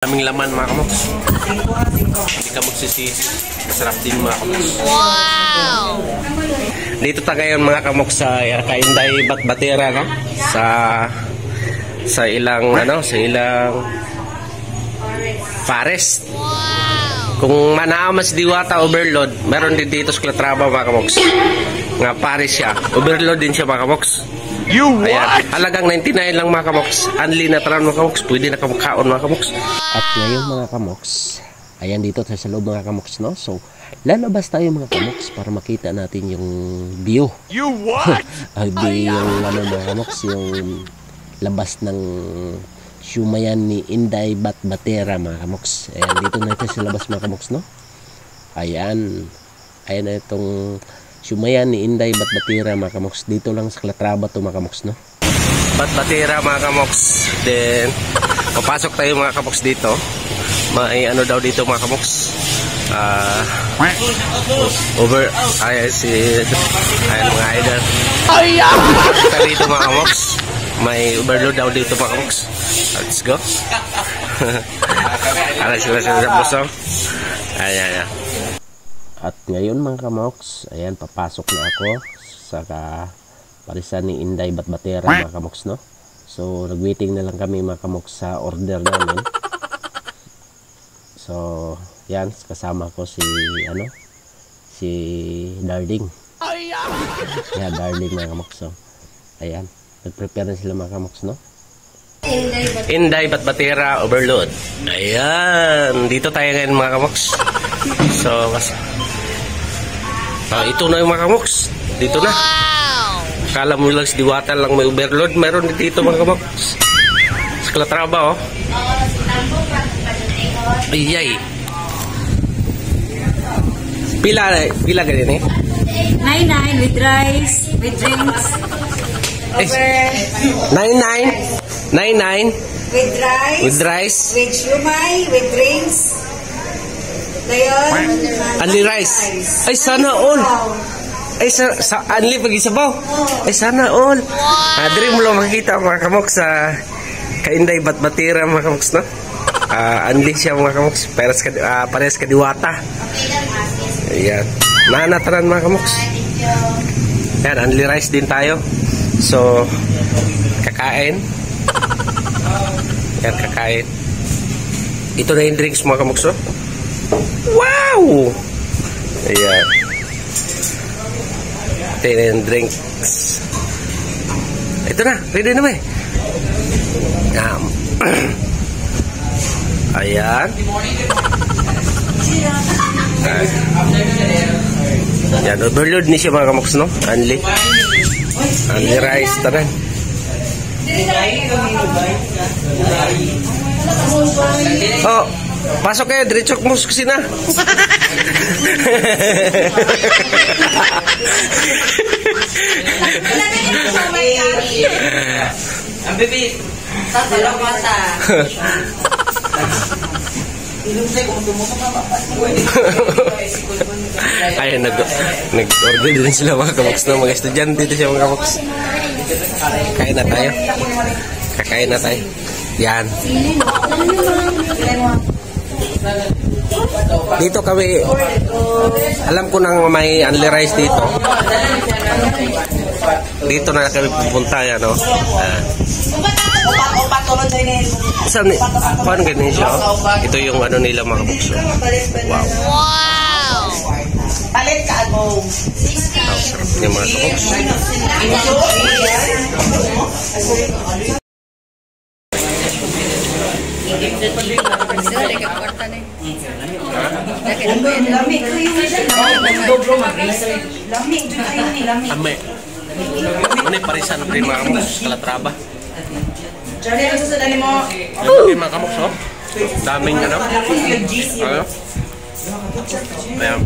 Daming laman mga kamoks. Hindi ka magsisisi. Masarap din mga kamoks. Wow! Dito tayo ngayon mga kamoks sa Kainday Batbatera, no? Sa ilang forest. Wow! Kung manaamas Diwata overload, meron din dito sa Calatrava mga kamoks. Nga forest siya. Overload din siya mga kamoks. Ayan, halagang 99 lang mga kamoks. Unli na taran mga kamoks. Pwede na kamukhaon mga kamoks. At ngayon mga kamoks, ayan dito sa loob mga kamoks, no? So, lalabas tayo mga kamoks para makita natin yung view. You what? Yung mga kamoks, yung labas ng Shumayan ni Inday Batbatera mga kamoks. Ayan, dito na ito sa labas mga kamoks, no? Ayan. Ayan na itong Shumayan ni Inday Batbatera mga kamoks. Dito lang sa Calatrava to mga kamoks, no? Batbatera mga kamoks. Then papasok tayo mga kamoks dito. May ano daw dito mga kamoks. Ayan mga idol. Dito mga kamoks. May overload daw dito mga kamoks. Let's go. Ayan sila sa puso. Ayan. At ngayon mga kamoks, ayan, papasok na ako sa parisan ni Inday Batbatera mga kamoks, no? So, nag-waiting na lang kami mga kamoks sa order namin. So, yan, kasama ko si Darling. Yeah, Darling mga kamoks. So, ayan, nag-prepare na sila mga kamoks, no? Inday Batbatera overload. Ayan, dito tayo ngayon mga kamoks. So, ito na yung mga kamoks. Dito na. Kala mo lang si Diwata lang may overload. Meron dito mga kamoks. Sa Calatrava, oh. Ayay. Pila ganyan eh? 99 with rice, with drinks. Over 99 with rice, with shumai, with drinks. Ngayon, only rice. Ay, sana all. Ay, only pag-isabaw. Ay, sana all. Diri mo lang makikita mga kamoks sa Kainday Batbatera mga kamoks, no? Only siya mga kamoks. Parehas ka Diwata. Ayan. Nanataran mga kamoks. Ayan, only rice din tayo. So, kakain. Ayan, kakain. Ito na yung drinks mga kamoks, no? Wow! Ayan. Ito na yung drinks. Ito na, ready na ba eh? Ayan. Ayan, overload ni siya mga kamoks, no? Only rice, taran. Oh, pasok kayo, diretsok mo sa kusina. ang bibit. Tatalaw mata. Ayun, nag-order din sila mga kamoks na mga estudyante dito siya mga kamoks. Kakain na tayo. Kakain na tayo. Yan. Dito kami, alam ko nang may only rice dito. Dito na kami pupunta yan, no? Paano ganyan siya? Ito yung ano nila mga kabukso. Wow. Palit ka mo. Sarap niya mga kabukso. Ame. Ano yung parisan ng mga kamoks sa Calatrava? Okay mga kamoks, oh. Daming ano? Ayan.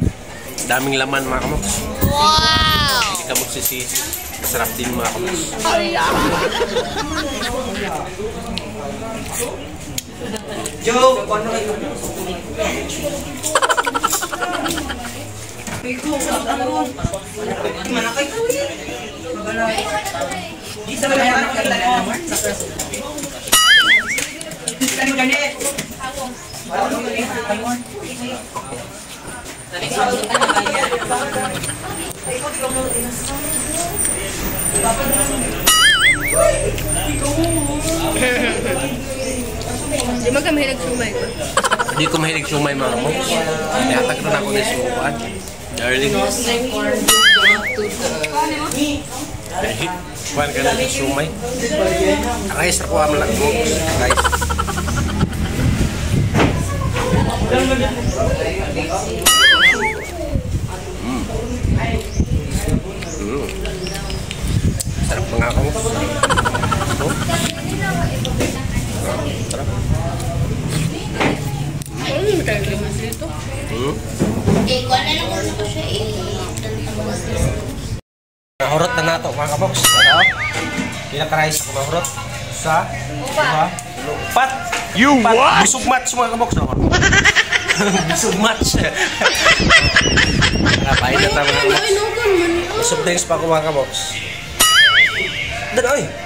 Daming laman mga kamoks. Wow! Hindi ka magsisisi. Masarap din mga kamoks. Joe, paano kayo? Manakay ka ulit. Isa ba naman ang kailangan mo? Ano ganit? Di mo ka mahilig sumay ko. Hindi ko mahilig sumay mga kamoks. Ihatag na ako na sumukaan. Darling. Kuhan ka na sa sumay. Guys, ako ang lang mo. Guys. Sarap mga kamoks. Sarap. Ano yung tayo limas dito? Kung ano lang ko siya Nahurot na nato mga kaboks. Ano? Kinakarize ako nahurot sa lupat. You what? Busog match mga kaboks. Busog match. Napain na tayo mga kaboks. Busog drinks pa ako mga kaboks. Dan oy!